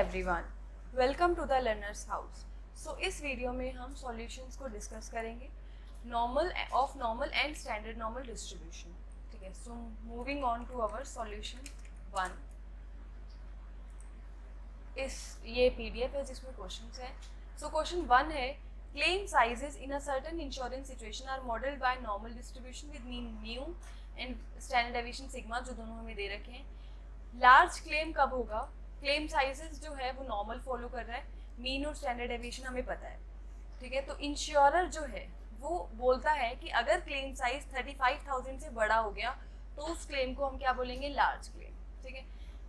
Everyone, welcome to the learners house. So इस video में हम सॉल्यूशंस को डिस्कस करेंगे normal and standard normal distribution. ठीक है, so moving on to our solution 1। ये पीडीएफ है जिसमें क्वेश्चंस हैं। सो क्वेश्चन 1 है, claim sizes in a certain insurance situation are modelled by normal distribution with mean mu and standard deviation sigma, जो दोनों हमें दे रखे हैं। लार्ज क्लेम कब होगा? क्लेम साइजेस जो है वो नॉर्मल फॉलो कर रहा है, मीन और स्टैंडर्ड डेविएशन हमें पता है। ठीक है, तो इंश्योरर जो है वो बोलता है कि अगर क्लेम साइज 35,000 से बड़ा हो गया तो उस क्लेम को हम क्या बोलेंगे? Large claim. ठीक है,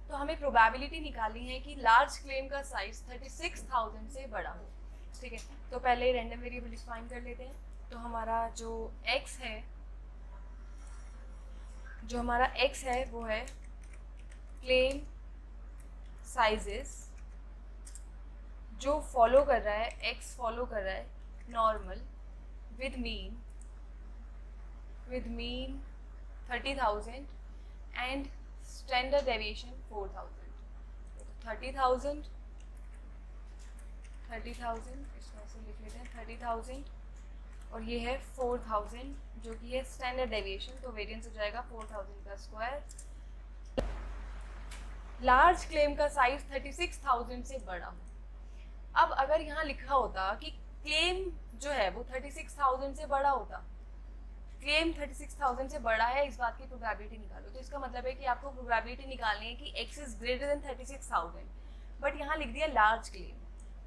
तो हमें प्रोबेबिलिटी निकालनी है कि लार्ज क्लेम का साइज 36,000 से बड़ा हो। ठीक है, तो पहले रैंडम वेरिएबल डिफाइन कर लेते हैं। तो हमारा जो x है वो है क्लेम साइजेस जो फॉलो कर रहा है, x फॉलो कर रहा है normal with mean 30,000 and standard deviation 4,000। 30,000 इसमें से लिख लेते हैं 30,000 और ये है 4,000 जो कि है स्टैंडर्ड डेविएशन, तो वेरिएंस हो जाएगा 4,000 का स्क्वायर। लार्ज क्लेम का साइज 36,000 से बड़ा हो। अब अगर यहाँ लिखा होता कि क्लेम जो है वो 36,000 से बड़ा होता, क्लेम 36,000 से बड़ा है, इस बात की प्रोबेबिलिटी निकालो, तो इसका मतलब है कि आपको प्रोबेबिलिटी निकालनी है कि x is greater then 36,000। But यहाँ लिख दिया लार्ज क्लेम,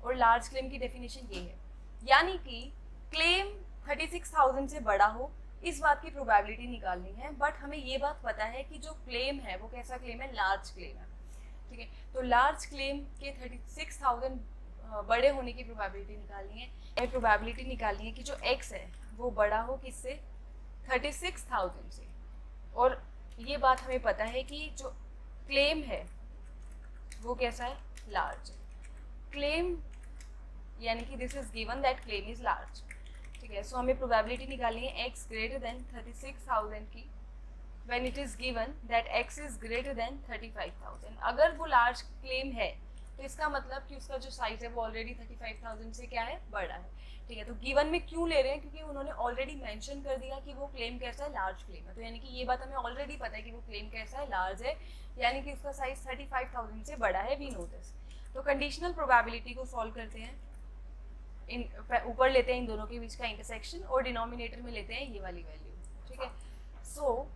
और लार्ज क्लेम की डेफिनेशन ये है, यानी कि क्लेम 36,000 से बड़ा हो, इस बात की प्रोबेबिलिटी निकालनी है। बट हमें ये बात पता है कि जो क्लेम है वो कैसा क्लेम है? लार्ज क्लेम है। ठीक है, तो लार्ज क्लेम के 36,000 बड़े होने की प्रोबेबिलिटी निकालनी है। प्रोबेबिलिटी निकालनी है कि जो x है वो बड़ा हो किससे? 36,000 से। और ये बात हमें पता है कि जो क्लेम है वो कैसा है? लार्ज क्लेम, यानी कि this is given that claim is large. ठीक है, सो हमें प्रोबेबिलिटी निकालनी है x ग्रेटर देन 36,000 की when it is given that x is greater than 35,000। अगर वो लार्ज क्लेम है तो इसका मतलब कि उसका जो साइज है वो ऑलरेडी 35,000 से क्या है? बड़ा है। ठीक है, तो गिवन में क्यों ले रहे हैं? क्योंकि उन्होंने ऑलरेडी मेंशन कर दिया कि वो क्लेम कैसा है? लार्ज क्लेम है। तो यानी कि ये बात हमें ऑलरेडी पता है कि वो क्लेम कैसा है? लार्ज है, यानी कि उसका साइज 35,000 से बड़ा है। We know this. तो कंडीशनल प्रोबेबिलिटी को सॉल्व करते हैं। ऊपर लेते हैं इन दोनों के बीच का इंटरसेक्शन और डिनोमिनेटर में लेते हैं ये वाली वैल्यू। ठीक है, सो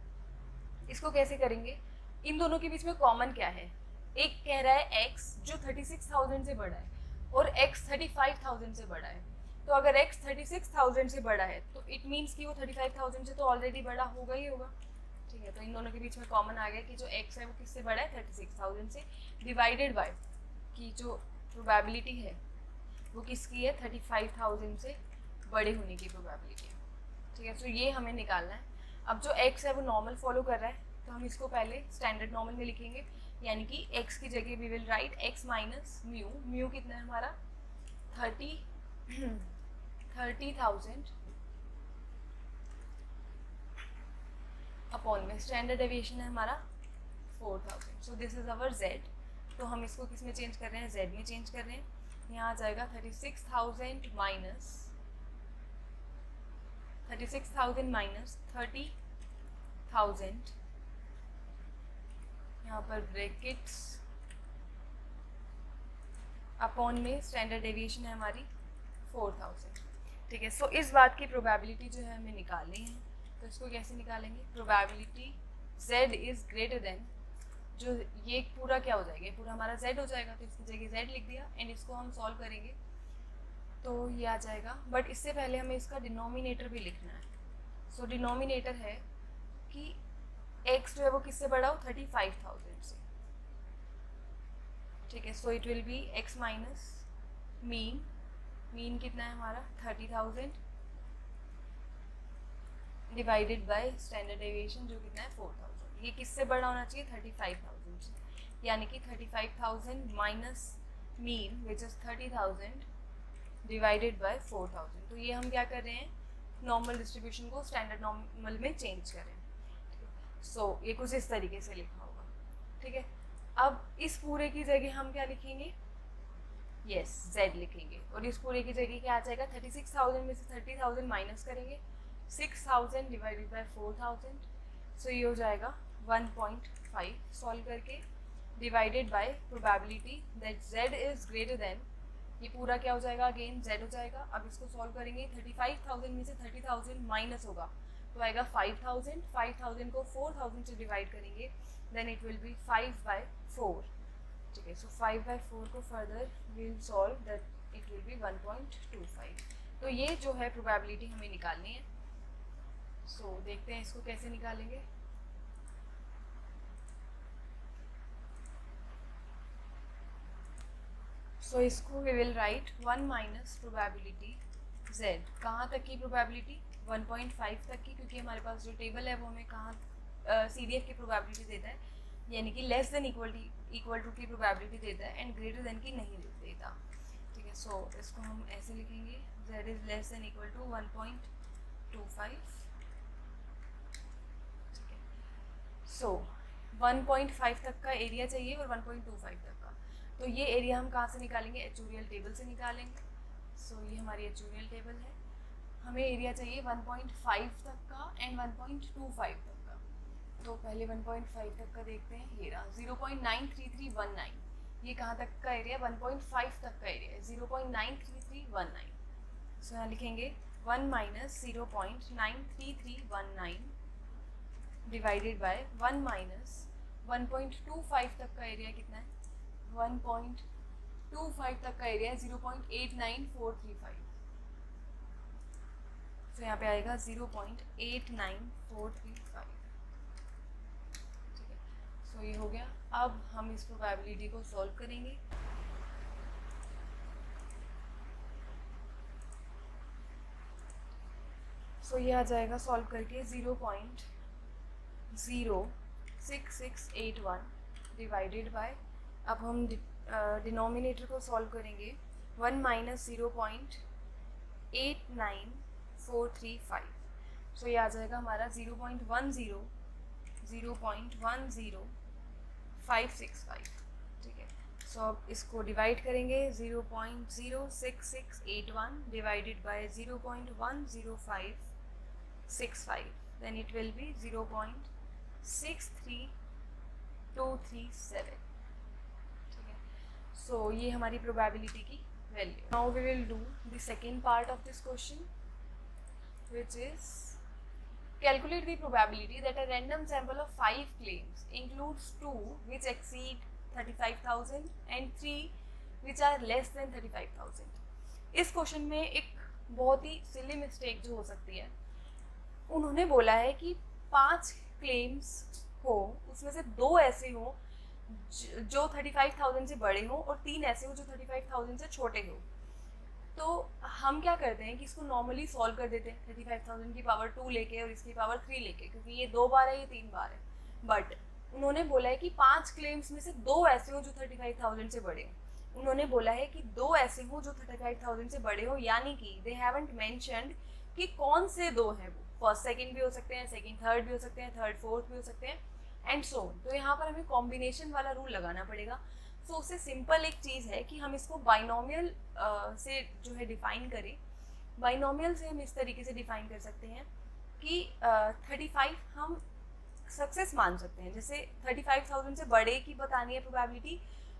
इसको कैसे करेंगे? इन दोनों के बीच में कॉमन क्या है? एक कह रहा है x जो 36,000 से बड़ा है और x 35,000 से बड़ा है। तो अगर x 36,000 से बड़ा है तो इट मीन्स कि वो 35,000 से तो ऑलरेडी बड़ा होगा ही होगा। ठीक है, तो इन दोनों के बीच में कॉमन आ गया कि जो x है वो किससे बड़ा है? 36,000 से, डिवाइडेड बाय कि जो प्रोबेबिलिटी है वो किसकी है? 35,000 से बड़े होने की प्रोबेबिलिटी है। ठीक है, तो ये हमें निकालना है। अब जो x है वो नॉर्मल फॉलो कर रहा है, तो हम इसको पहले स्टैंडर्ड नॉर्मल में लिखेंगे, यानी कि x की जगह we will write x minus mu. Mu कितना है हमारा? 30,000 अपॉन में स्टैंडर्ड डेविएशन है हमारा 4,000। So this is our z। तो हम इसको किस में चेंज कर रहे हैं? z में चेंज कर रहे हैं। यहाँ आ जाएगा 36,000 माइनस 30,000 यहाँ पर ब्रैकेट्स अपॉन में स्टैंडर्ड डेविएशन है हमारी 4,000। ठीक है, सो इस बात की प्रोबेबिलिटी जो है हमें निकालनी है। तो इसको कैसे निकालेंगे? Probability z is greater then, जो ये पूरा क्या हो जाएगा? ये पूरा हमारा z हो जाएगा, तो इसकी जगह z लिख दिया एंड इसको हम सॉल्व करेंगे तो ये आ जाएगा। बट इससे पहले हमें इसका डिनोमिनेटर भी लिखना है। सो डिनोमिनेटर है कि x जो है वो किससे बड़ा हो? 35,000 से। ठीक है, सो it will B x minus mean कितना है हमारा? 30,000 डिवाइडेड बाय स्टैंडर्ड डेविएशन जो कितना है? 4,000। ये किससे बड़ा होना चाहिए? 35,000 से, यानी कि 35,000 minus mean which is 30,000 divided by 4,000। तो ये हम क्या कर रहे हैं? नॉर्मल डिस्ट्रीब्यूशन को स्टैंडर्ड नॉर्मल में चेंज करें। सो ये कुछ इस तरीके से लिखा होगा। ठीक है, अब इस पूरे की जगह हम क्या लिखेंगे? यस z लिखेंगे और इस पूरे की जगह क्या आ जाएगा 36,000 में से 30,000 माइनस करेंगे 6,000 डिवाइडेड बाय 4,000 सो ये हो जाएगा 1.5 सॉल्व करके divided by probability that z is greater then ये पूरा क्या हो जाएगा अगेन z हो जाएगा। अब इसको सॉल्व करेंगे 35,000 में से 30,000 माइनस होगा तो आएगा 5,000 5,000 को 4,000 से डिवाइड करेंगे देन इट विल बी 5/4 ठीक है। सो 5/4 को further will solve that it will B 1.25 तो ये जो है प्रोबेबिलिटी हमें निकालनी है। सो देखते हैं इसको कैसे निकालेंगे। सो इसको we will write 1 minus probability z कहाँ तक की प्रोबेबिलिटी 1.5 तक की क्योंकि हमारे पास जो टेबल है वो हमें कहाँ CDF की प्रोबेबिलिटी देता है यानी कि लेस देन इक्वल टू की प्रोबेबिलिटी देता है एंड ग्रेटर देन की नहीं देता ठीक है। सो इसको हम ऐसे लिखेंगे z is less than equal to 1.25 ठीक है। सो 1.5 तक का एरिया चाहिए और 1.25 तक का तो ये एरिया हम कहाँ से निकालेंगे एचयूरियल टेबल से निकालेंगे। सो ये हमारी एचयूरियल टेबल है हमें एरिया चाहिए 1.5 तक का एंड 1.25 तक का तो पहले 1.5 तक का देखते हैं ये रहा 0.93319 ये कहाँ तक का एरिया 1.5 तक का एरिया है 0.93319 सो यहाँ लिखेंगे 1 माइनस 0.93319 डिवाइडेड बाय 1 माइनस 1.25 तक का एरिया कितना है 1.25 तक का एरिया 0.89435 तो यहाँ पे आएगा 0.89435 ठीक है। सो ये हो गया। अब हम इस प्रोबेबिलिटी को सॉल्व करेंगे। सो ये आ जाएगा सॉल्व करके 0.06681 डिवाइडेड बाय अब हम डिनोमिनेटर को सॉल्व करेंगे 1 माइनस 0.89435 सो ये आ जाएगा हमारा 0.10565 ठीक है। सो अब इसको डिवाइड करेंगे 0.06681 divided by 0.10565 then it will be 0.63237 so ये हमारी प्रोबेबिलिटी की value. Now we will do the second part of this question which is calculate the probability that a random sample of 5 claims includes 2 which exceed 35,000 and 3 which are less than 35,000। इस question में एक बहुत ही silly mistake जो हो सकती है उन्होंने बोला है कि 5 क्लेम्स हो उसमें से 2 ऐसे हो जो 35,000 से बड़े हो और 3 ऐसे हो जो 35,000 से छोटे हो। तो हम क्या करते हैं कि इसको नॉर्मली सॉल्व कर देते हैं 35,000 की पावर 2 लेके और इसकी पावर 3 लेके क्योंकि ये 2 बार है ये 3 बार है। बट उन्होंने बोला है कि 5 क्लेम्स में से 2 ऐसे हो जो 35,000 से बड़े हो। उन्होंने बोला है कि 2 ऐसे हो जो 35,000 से बड़े हो यानी कि दे हैवंट मेंशन्ड कि कौन से 2 हैं वो फर्स्ट सेकंड भी हो सकते हैं सेकंड थर्ड भी हो सकते हैं थर्ड फोर्थ भी हो सकते हैं एंड सो ऑन। तो यहाँ पर हमें कॉम्बिनेशन वाला रूल लगाना पड़ेगा। सो उससे सिंपल एक चीज़ है कि हम इसको बाइनोमियल से जो है डिफ़ाइन करें। बाइनोमियल से हम इस तरीके से डिफ़ाइन कर सकते हैं कि 35 हम सक्सेस मान सकते हैं। जैसे 35,000 से बड़े की बतानी है प्रोबेबिलिटी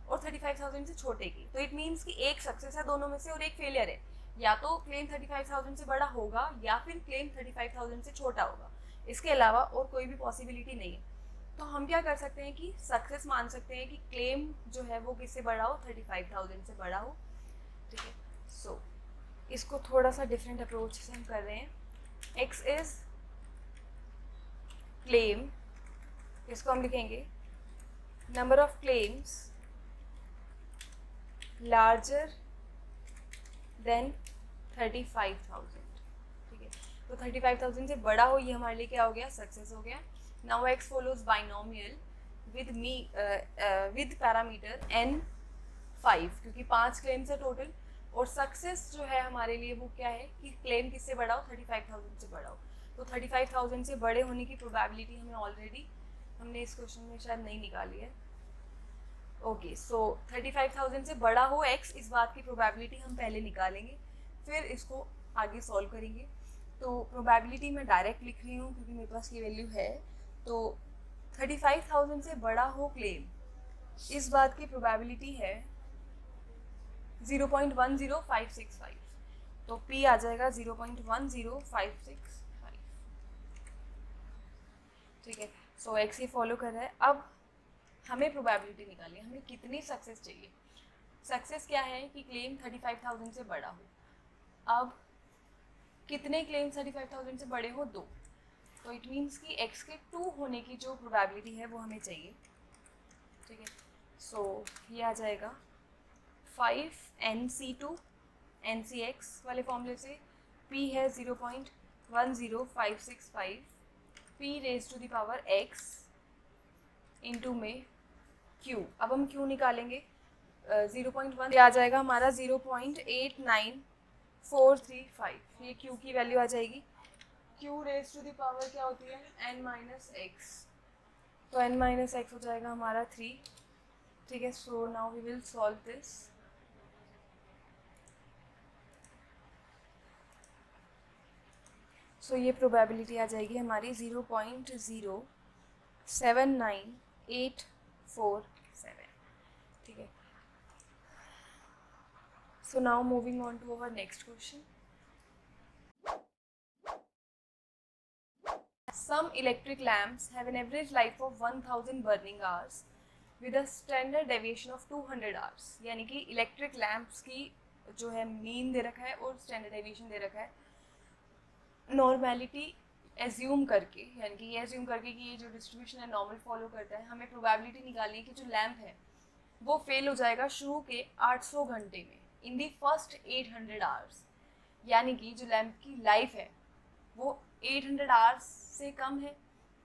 और 35,000 से छोटे की, तो इट मीन्स कि एक सक्सेस है दोनों में से और एक फेलियर है। या तो क्लेम 35,000 से बड़ा होगा या फिर क्लेम 35,000 से छोटा होगा, इसके अलावा और कोई भी पॉसिबिलिटी नहीं है। तो हम क्या कर सकते हैं कि सक्सेस मान सकते हैं कि क्लेम जो है वो किससे बड़ा हो 35,000 से बड़ा हो। ठीक है। सो इसको थोड़ा सा डिफरेंट अप्रोच से हम कर रहे हैं। एक्स इज क्लेम, इसको हम लिखेंगे number of claims larger than 35,000। ठीक है, तो 35,000 से बड़ा हो ये हमारे लिए क्या हो गया, सक्सेस हो गया। Now x follows binomial with parameter n5 क्योंकि 5 क्लेम्स है टोटल और सक्सेस जो है हमारे लिए वो क्या है कि क्लेम किससे बड़ा हो 35,000 से बड़ा हो। तो 35,000 से बड़े होने की प्रोबेबिलिटी हमें ऑलरेडी हमने इस क्वेश्चन में शायद नहीं निकाली है। ओके, सो 35,000 से बड़ा हो x, इस बात की प्रोबेबिलिटी हम पहले निकालेंगे, फिर इसको आगे सॉल्व करेंगे। तो प्रोबेबिलिटी मैं डायरेक्ट लिख रही हूँ क्योंकि मेरे पास ये वैल्यू है। तो 35,000 से बड़ा हो क्लेम, इस बात की प्रोबेबिलिटी है 0.10565। तो P आ जाएगा 0.10565। ठीक है, सो x ये फॉलो कर रहा है। अब हमें प्रोबेबिलिटी निकालनी है, हमें कितनी सक्सेस चाहिए। सक्सेस क्या है कि क्लेम 35,000 से बड़ा हो। अब कितने क्लेम 35,000 से बड़े हो? 2। तो इट मीन्स कि x के 2 होने की जो प्रोबेबिलिटी है वो हमें चाहिए। ठीक है, सो ये आ जाएगा 5nc2 ncx वाले फॉर्मूले से p है 0.10565 p raise to the power x into में q। अब हम q निकालेंगे, 0.1 आ जाएगा हमारा 0.89435। ये q की वैल्यू आ जाएगी। q raise to the power क्या होती है? n minus x. तो n माइनस एक्स हो जाएगा हमारा 3। ठीक है, so now we will solve this. So ये प्रोबेबिलिटी आ जाएगी हमारी 0.079847। ठीक है, so now moving on to our next question. Some electric lamps have an average life of 1000 burning hours with a standard deviation of 200 hours। यानी कि electric lamps की जो है मीन दे रखा है और स्टैंडर्ड डेविएशन दे रखा है नॉर्मेलिटी एज्यूम करके, यानी कि ये एज्यूम करके कि ये जो डिस्ट्रीब्यूशन है नॉर्मल फॉलो करता है। हमें प्रोबेबिलिटी निकालनी है कि जो लैम्प है वो फेल हो जाएगा शुरू के 800 घंटे में, इन दी फर्स्ट 800 आवर्स। यानी कि जो लैम्प की लाइफ है वो 800 आवर्स से कम है।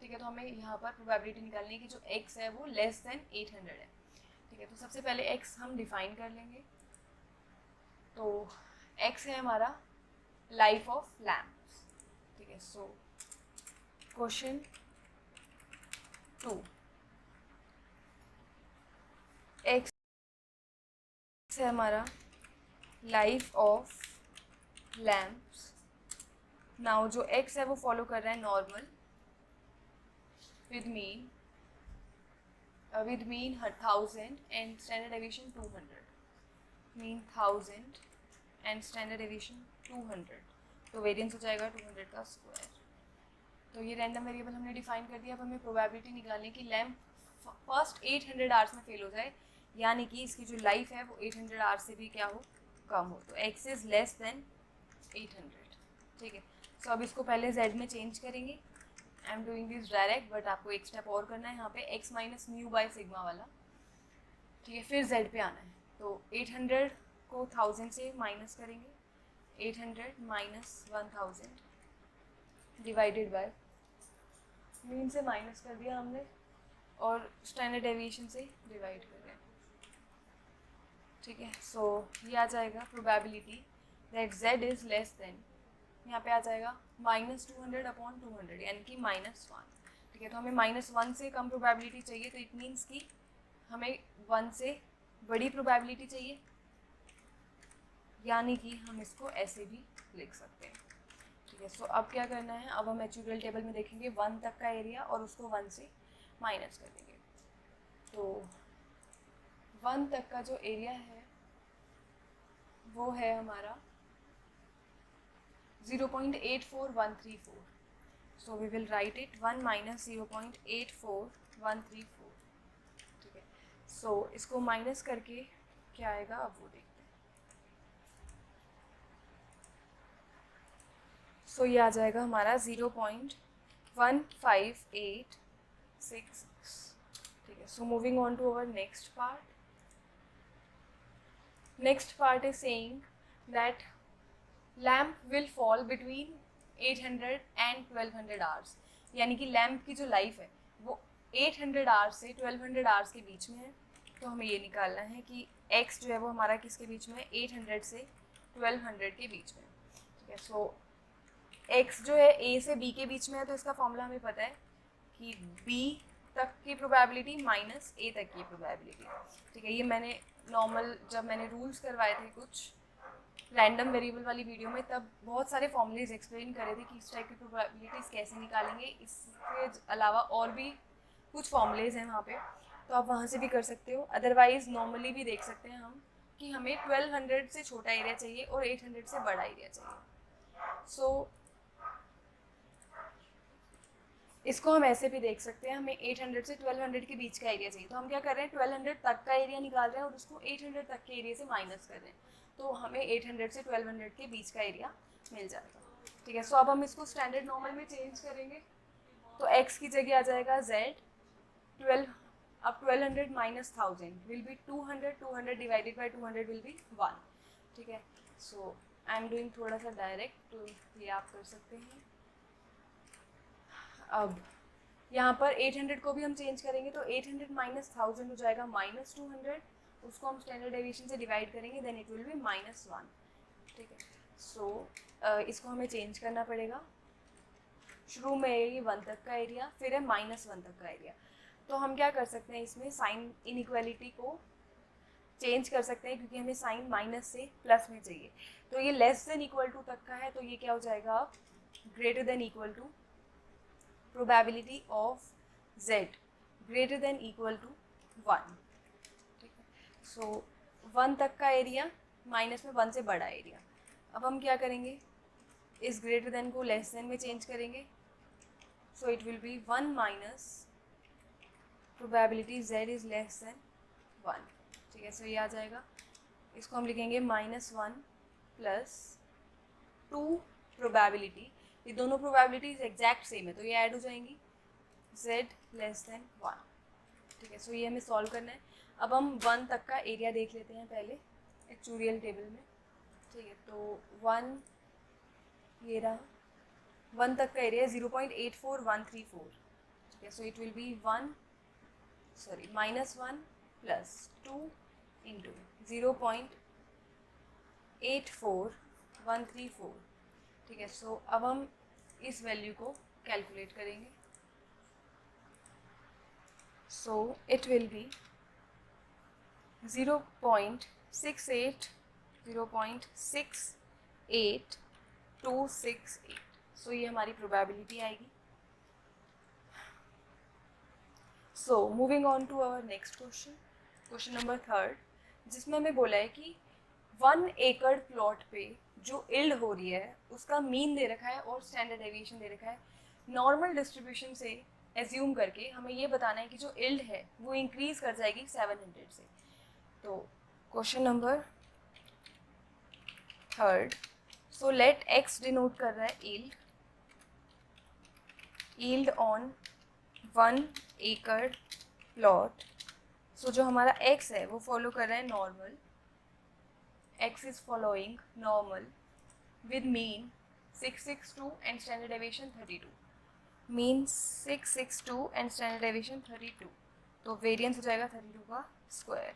ठीक है, तो हमें यहाँ पर प्रोबेबिलिटी निकालनी है कि जो x है वो लेस देन 800 है। ठीक है, तो सबसे पहले x हम डिफाइन कर लेंगे। तो x है हमारा लाइफ ऑफ लैम्प्स। ठीक है, सो क्वेश्चन 2, x है हमारा लाइफ ऑफ लैम्प्स। नाउ जो x है वो फॉलो कर रहा है normal with mean 1000 and standard deviation 200, mean 1000 and standard deviation 200। तो वेरिएंस हो जाएगा 200 का स्क्वायर। तो ये रैंडम वेरिएबल हमने डिफाइन कर दिया। अब हमें प्रोबेबिलिटी निकालनी है कि लैम्प फर्स्ट 800 आवर्स में फेल हो जाए, यानी कि इसकी जो लाइफ है वो 800 आवर्स से भी क्या हो? कम हो। तो x इज़ लेस देन 800। ठीक है, सो अब इसको पहले z में चेंज करेंगे। I am doing this direct, but आपको एक स्टेप और करना है यहाँ पे, x minus mu by sigma वाला। ठीक है, फिर z पे आना है। तो 800 को 1000 से माइनस करेंगे, 800 माइनस 1000 डिवाइडेड बाय मीन से माइनस कर दिया हमने और स्टैंडर्ड डेविएशन से डिवाइड कर दिया। ठीक है, सो ये आ जाएगा probability that z is less then, यहाँ पे आ जाएगा -200 अपॉन 200 यानी कि -1। ठीक है, तो हमें -1 से कम प्रोबेबिलिटी चाहिए, तो इट मीन्स कि हमें 1 से बड़ी प्रोबेबिलिटी चाहिए, यानी कि हम इसको ऐसे भी लिख सकते हैं। ठीक है, सो अब क्या करना है, अब हम एक्चुअल टेबल में देखेंगे 1 तक का एरिया और उसको 1 से माइनस कर देंगे। तो 1 तक का जो एरिया है वो है हमारा 0.84134। So we will write it 1 minus 0.84134। ठीक है, सो इसको माइनस करके क्या आएगा अब वो देखते हैं। सो ये आ जाएगा हमारा 0.1586। ठीक है, so moving on to our next part. Next part is saying that lamp will fall between 800 and 1200 hours. यानी कि लैम्प की जो लाइफ है वो 800 आवर्स से 1200 आवर्स के बीच में है। तो हमें ये निकालना है कि x जो है वो हमारा किसके बीच में है? 800 से 1200 के बीच में। ठीक है, सो x जो है a से b के बीच में है, तो इसका फॉर्मूला हमें पता है कि b तक की प्रोबेबिलिटी माइनस a तक की प्रोबेबिलिटी। ठीक है, ये मैंने नॉर्मल जब मैंने रूल्स करवाए थे कुछ रैंडम वेरिएबल वाली वीडियो में, तब बहुत सारे फॉर्मूलेज एक्सप्लेन करे थे कि इस टाइप की प्रोबेबिलिटीज़ कैसे निकालेंगे। इसके अलावा और भी कुछ फॉर्मूलेज हैं वहाँ पे, तो आप वहाँ से भी कर सकते हो। अदरवाइज नॉर्मली भी देख सकते हैं हम कि हमें 1200 से छोटा एरिया चाहिए और 800 से बड़ा एरिया चाहिए। सो इसको हम ऐसे भी देख सकते हैं, हमें 800 से 1200 के बीच का एरिया चाहिए, तो हम क्या कर रहे हैं 1200 तक का एरिया निकाल रहे हैं और उसको 800 तक के एरिया से माइनस कर रहे हैं, तो हमें 800 से 1200 के बीच का एरिया मिल जाएगा। ठीक है, सो अब हम इसको स्टैंडर्ड नॉर्मल में चेंज करेंगे, तो x की जगह आ जाएगा z, 12 अब 1200 minus 1000 will be 200, 200 divided by 200 will be 1। ठीक है, सो आई एम डूइंग थोड़ा सा डायरेक्ट, तो ये आप कर सकते हैं। अब यहाँ पर 800 को भी हम चेंज करेंगे, तो 800 माइनस 1000 हो जाएगा माइनस 200, उसको हम स्टैंडर्ड डेविएशन से डिवाइड करेंगे, then it will be minus 1। ठीक है, सो इसको हमें चेंज करना पड़ेगा। शुरू में ये 1 तक का एरिया, फिर है माइनस 1 तक का एरिया, तो हम क्या कर सकते हैं इसमें साइन इनइक्वालिटी को चेंज कर सकते हैं, क्योंकि हमें साइन माइनस से प्लस में चाहिए। तो ये लेस देन इक्वल टू तक का है, तो ये क्या हो जाएगा अब greater than equal to probability of z greater than equal to 1। ठीक है, सो 1 तक का एरिया माइनस में 1 से बड़ा एरिया। अब हम क्या करेंगे, इस ग्रेटर देन को लेस देन में चेंज करेंगे, so it will B 1 minus probability z is less then 1। ठीक है, सो ये आ जाएगा, इसको हम लिखेंगे -1 प्लस 2 प्रोबेबिलिटी, ये दोनों प्रोबेबिलिटीज एग्जैक्ट सेम है तो ये ऐड हो जाएंगी, z लेस देन 1। ठीक है, सो ये हमें सॉल्व करना है। अब हम 1 तक का एरिया देख लेते हैं पहले एक्चुरियल टेबल में। ठीक है, तो 1 ये रहा, 1 तक का एरिया 0.84134। ठीक है, सो it will B -1 plus 2 into 0.84134। ठीक है, सो अब हम इस वैल्यू को कैलकुलेट करेंगे, so it will be 0.68268। So ये हमारी प्रोबेबिलिटी आएगी। So moving on to our next question, question number 3, जिसमें हमें बोला है कि 1 एकड़ प्लॉट पे जो इल्ड हो रही है उसका मीन दे रखा है और स्टैंडर्ड डेविएशन दे रखा है। नॉर्मल डिस्ट्रीब्यूशन से एज्यूम करके हमें ये बताना है कि जो इल्ड है वो इंक्रीज कर जाएगी 700 से। तो question number 3, so let x denote कर रहा है यील्ड ऑन 1 एकड़ प्लॉट। सो जो हमारा x है वो फॉलो कर रहा है normal, x is following normal with mean 662 and standard deviation 32, mean 662 and standard deviation 32, तो वेरिएंस हो जाएगा 32 का स्क्वायर।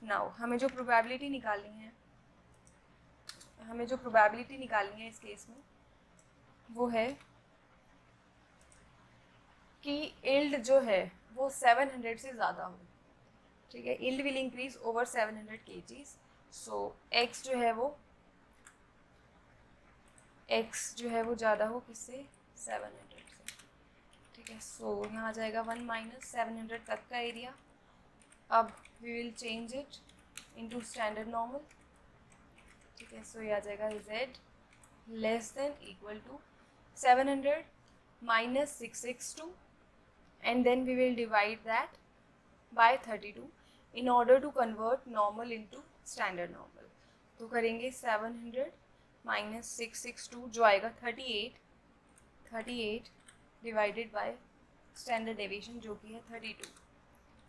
नाउ हमें जो प्रोबेबिलिटी निकालनी है इस केस में वो है कि इल्ड जो है वो 700 से ज़्यादा हो। ठीक है, yield will increase over 700 kgs, so x जो है वो ज़्यादा हो किससे, 700 से। ठीक है, सो यहाँ आ जाएगा 1 माइनस 700 तक का एरिया। अब we will change it into standard normal. ठीक है, सो ये आ जाएगा z less than equal to 700 minus 662 and then we will divide that by 32 in order to convert normal into standard normal। तो करेंगे 700 माइनस 662 जो आएगा 38 डिवाइडेड बाय स्टैंडर्ड डेविएशन जो कि है 32।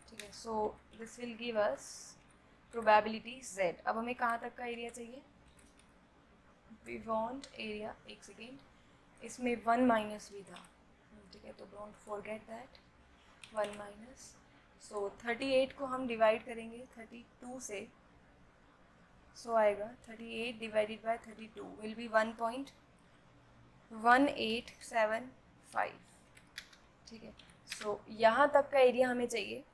ठीक है, so this will give us probability z। अब हमें कहाँ तक का एरिया चाहिए, वी वांट एरिया, एक सेकेंड, इसमें 1 माइनस भी था। ठीक है, तो डोंट फॉरगेट दैट 1 माइनस। सो 38 को हम डिवाइड करेंगे 32 से, सो आएगा 38 डिवाइडेड बाय 32 विल बी 1.1875। ठीक है, सो यहाँ तक का एरिया हमें चाहिए।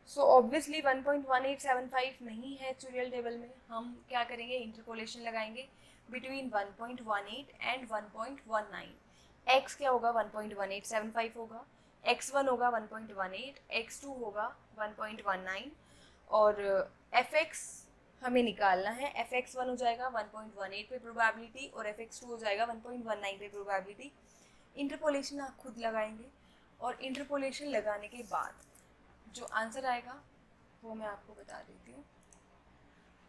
सो ऑब्वियसली 1.1875 नहीं है एक्चुअल टेबल में, हम क्या करेंगे, इंटरपोलेशन लगाएंगे बिटवीन 1.18 एंड 1.19। x क्या होगा, 1.1875 होगा, x1 होगा 1.18, x2 होगा 1.19, और fx हमें निकालना है। fx1 हो जाएगा 1.18 पे प्रोबेबिलिटी और fx2 हो जाएगा 1.19 पे प्रोबेबिलिटी। इंटरपोलेशन आप खुद लगाएंगे और इंटरपोलेशन लगाने के बाद जो आंसर आएगा वो मैं आपको बता देती हूँ।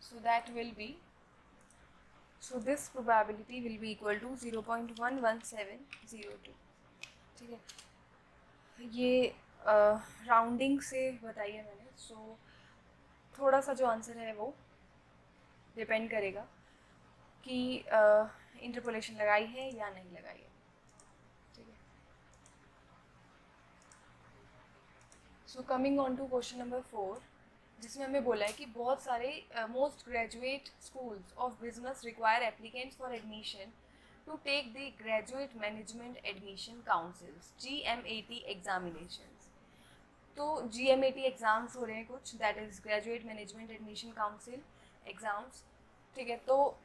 So that will be, so this probability will be equal to 0.11702। ठीक है, ये राउंडिंग से बताइए मैंने। सो थोड़ा सा जो आंसर है वो डिपेंड करेगा कि इंटरपोलेशन लगाई है या नहीं लगाई है। ठीक है, so coming on to question number 4, जिसमें हमें बोला है कि बहुत सारे most graduate schools of business require applicants for admission to take the graduate management admission councils GMAT examinations. तो GMAT एग्ज़ाम्स हो रहे हैं कुछ, that is graduate management admission council exams. ठीक है, तो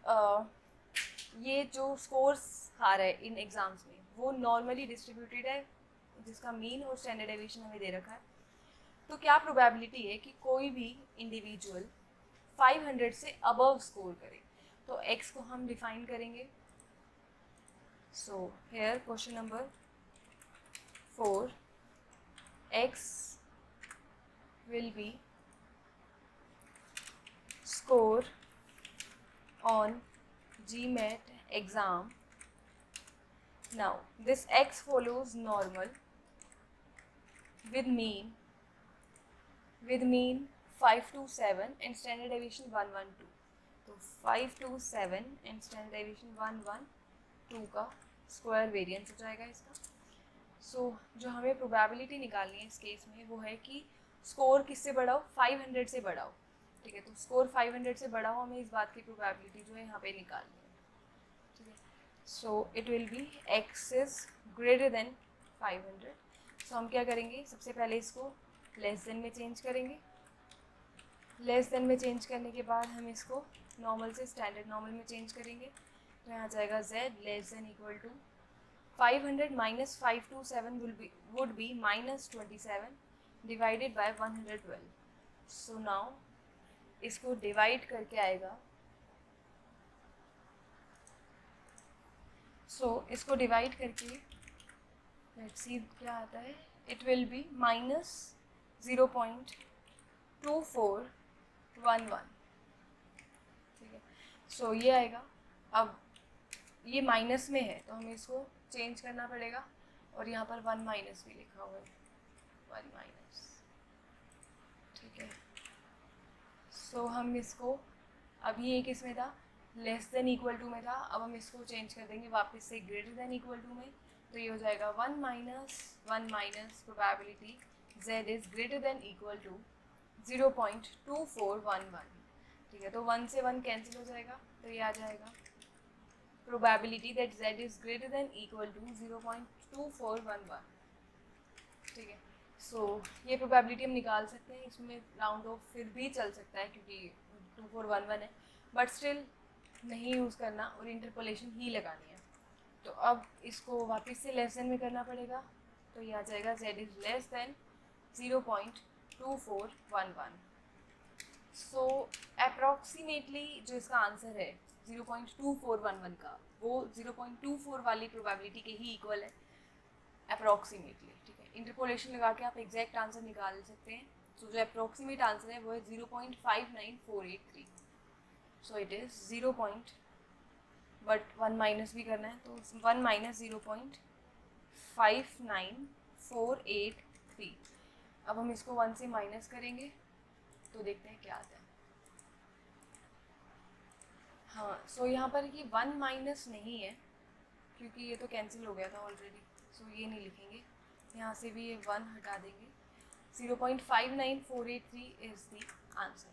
ये जो स्कोर्स आ रहा है इन एग्ज़ाम्स में वो नॉर्मली डिस्ट्रीब्यूटेड है, जिसका मीन और स्टैंडर्ड डेविएशन हमें दे रखा है। तो क्या प्रोबेबिलिटी है कि कोई भी इंडिविजुअल 500 से अबव स्कोर करे? तो x को हम डिफाइन करेंगे। So here question number 4, x will be score on GMAT exam. Now this x follows normal with mean 5 to 7 and standard deviation 112. तो 5 to 7 and standard deviation 112 का square variance हो जाएगा इसका। सो जो हमें प्रोबेबिलिटी निकालनी है इस केस में वो है कि स्कोर किससे बड़ा हो, 500 से बड़ा हो। ठीक है, तो स्कोर 500 से बड़ा हो, हमें इस बात की प्रोबेबिलिटी जो है यहाँ पे निकालनी है। ठीक है, सो it will B x is greater then 500। सो हम क्या करेंगे, सबसे पहले इसको लेस देन में चेंज करेंगे। लेस देन में चेंज करने के बाद हम इसको नॉर्मल से स्टैंडर्ड नॉर्मल में चेंज करेंगे। तो यहाँ जाएगा z less than equal to 500 minus 527 would be minus 27 divided by 112. So now इसको डिवाइड करके आएगा, इसको डिवाइड करके लेट्स सी क्या आता है, इट विल बी माइनस 0.2411। ठीक है, सो ये आएगा। अब ये माइनस में है तो हमें इसको चेंज करना पड़ेगा, और यहाँ पर 1 माइनस भी लिखा हुआ है, 1 माइनस। ठीक है, सो हम इसको, अभी ये किस में था, लेस देन इक्वल टू में था, अब हम इसको चेंज कर देंगे वापस से ग्रेटर देन इक्वल टू में। तो ये हो जाएगा 1 minus probability z is greater than equal to 0.2411। ठीक है, तो 1 से 1 कैंसिल हो जाएगा, तो ये आ जाएगा probability that z is greater than equal to 0.2411। ठीक है, सो ये प्रोबेबिलिटी हम निकाल सकते हैं, इसमें राउंड ऑफ फिर भी चल सकता है क्योंकि 2411 है, बट स्टिल नहीं यूज़ करना और इंटरपोलेशन ही लगानी है। तो अब इसको वापस से लेस देन में करना पड़ेगा, तो ये आ जाएगा z is less then 0.2411। So approximately जो इसका आंसर है 0.2411 का, वो 0.24 वाली प्रोबेबिलिटी के ही इक्वल है अप्रॉक्सीमेटली। ठीक है, इंटरपोलेशन लगा के आप एग्जैक्ट आंसर निकाल सकते हैं। सो जो अप्रॉक्सीमेट आंसर है वो है 0.59483। सो इट इज़ 0. बट 1 माइनस भी करना है, तो 1 माइनस 0.59483। अब हम इसको 1 से माइनस करेंगे तो देखते हैं क्या आता है। हाँ, सो यहाँ पर ये 1 माइनस नहीं है क्योंकि ये तो कैंसिल हो गया था ऑलरेडी, सो ये नहीं लिखेंगे, यहाँ से भी ये 1 हटा देंगे। 0.59483 इज़ द आंसर।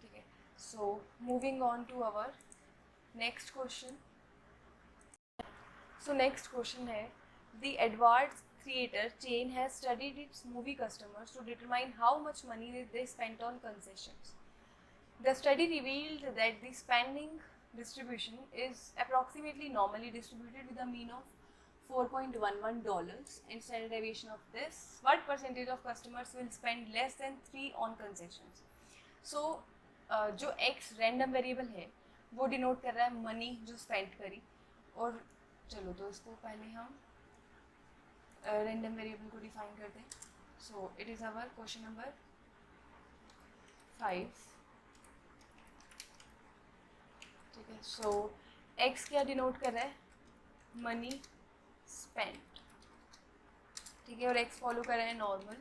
ठीक है, so moving on to our next question. So next question है the Edwards creator chain has studied its movie customers to determine how much money they spent on concessions. The study revealed that the spending distribution is approximately normally distributed with a mean of $4.11 and standard deviation of this. What percentage of customers will spend less than 3 on concessions? So जो x random variable है वो denote कर रहा है money जो spend करी. और चलो तो इसको पहले हम रैंडम वेरिएबल को डिफाइन करते हैं. So it is our question number 5. ठीक है. सो x क्या डिनोट कर रहा है? Money spend. ठीक है. और x फॉलो कर रहा है normal.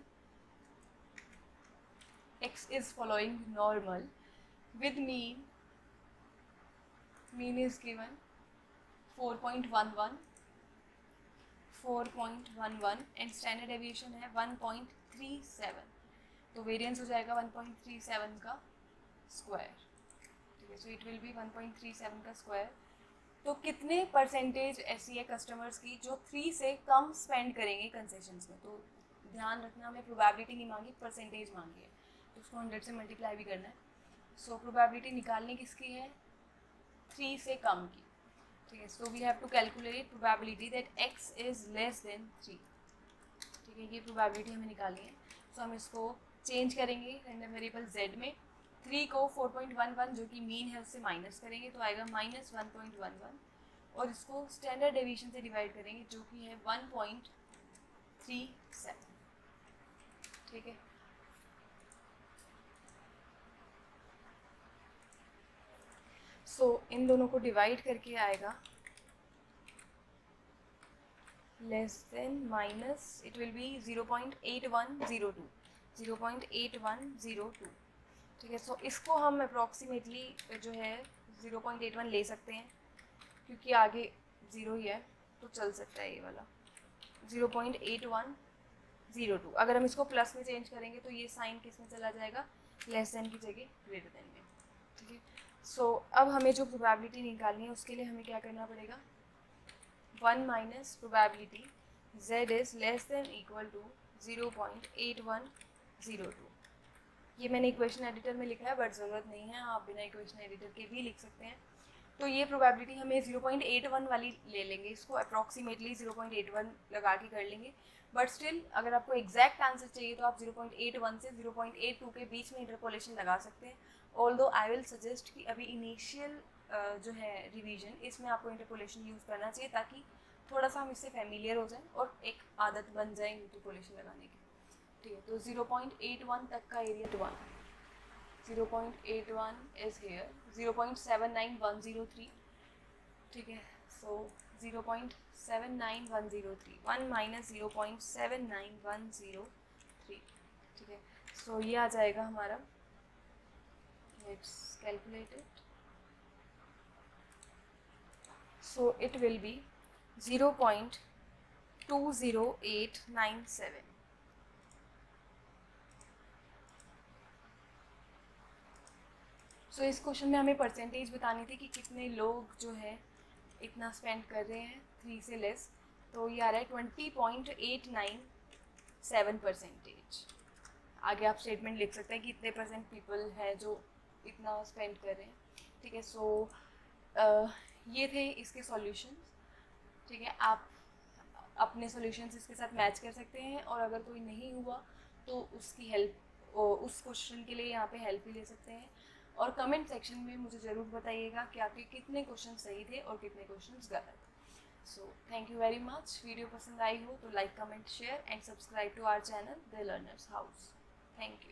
x is following normal with mean is given 4.11 and standard deviation है 1.37. तो वेरिएंस हो जाएगा 1.37 का स्क्वायर. ठीक है. सो इट विल बी 1.37 का स्क्वायर. तो कितने परसेंटेज ऐसी है कस्टमर्स की जो 3 से कम स्पेंड करेंगे कंसेशंस में? तो ध्यान रखना, हमें प्रोबेबिलिटी नहीं मांगी, परसेंटेज मांगी है. तो उसको 100 से मल्टीप्लाई भी करना है. सो प्रोबेबिलिटी निकालने किसकी है? 3 से कम की. ठीक है. So we have to calculate probability that x is less than 3. ठीक है. ये प्रोबेबिलिटी हमें निकालनी है. सो हम इसको चेंज करेंगे रैंडम वेरिएबल z में. 3 को 4.11 जो कि मीन है उससे माइनस करेंगे तो आएगा -1.11 और इसको स्टैंडर्ड डेविएशन से डिवाइड करेंगे जो कि है 1.37. ठीक है. सो इन दोनों को डिवाइड करके आएगा less than minus, it will B 0.8102. 0.8102. ठीक है. सो इसको हम अप्रॉक्सीमेटली जो है 0.81 ले सकते हैं क्योंकि आगे 0 ही है तो चल सकता है ये वाला 0.8102. अगर हम इसको प्लस में चेंज करेंगे तो ये साइन किस में चला जाएगा? लेस देन की जगह ग्रेटर देन में. ठीक है. सो अब हमें जो प्रोबेबिलिटी निकालनी है उसके लिए हमें क्या करना पड़ेगा? 1 minus probability z is less than equal to 0.8102. ये मैंने इक्वेशन एडिटर में लिखा है बट ज़रूरत नहीं है, आप बिना इक्वेशन एडिटर के भी लिख सकते हैं. तो ये प्रोबेबिलिटी हमें 0.81 वाली ले लेंगे, इसको अप्रॉक्सीमेटली 0.81 लगा के कर लेंगे. बट स्टिल अगर आपको एग्जैक्ट आंसर चाहिए तो आप 0.81 से 0.82 के बीच में इंटरपोलेशन लगा सकते हैं. ऑल्दो आई विल सजेस्ट कि अभी इनिशियल जो है रिवीजन इसमें आपको इंटरपोलेशन यूज़ करना चाहिए ताकि थोड़ा सा हम इससे फैमिलियर हो जाएं और एक आदत बन जाए इंटरपोलेशन लगाने की. ठीक है. तो 0.81 तक का एरिया 1 0.81 इज़ हेयर 0.79103. ठीक है. सो 0.79103 1 माइनस 0.79103. ठीक है. सो ये आ जाएगा हमारा, let's calculate it. So it will be 0.20897. सो इस क्वेश्चन में हमें परसेंटेज बतानी थी कि कितने लोग जो है इतना स्पेंड कर रहे हैं 3 से लेस. तो ये आ रहा है 20.897%. आगे आप स्टेटमेंट लिख सकते हैं कि इतने परसेंट पीपल है जो इतना स्पेंड कर रहे हैं. ठीक है. सो ये थे इसके सॉल्यूशंस. ठीक है. आप अपने सॉल्यूशंस इसके साथ मैच कर सकते हैं और अगर कोई नहीं हुआ तो उसकी हेल्प, उस क्वेश्चन के लिए यहाँ पे हेल्प भी ले सकते हैं. और कमेंट सेक्शन में मुझे ज़रूर बताइएगा कि आपके कितने क्वेश्चन सही थे और कितने क्वेश्चन गलत. So thank you very much. Video पसंद आई हो तो like, comment, share and subscribe to our channel the learners House. Thank you.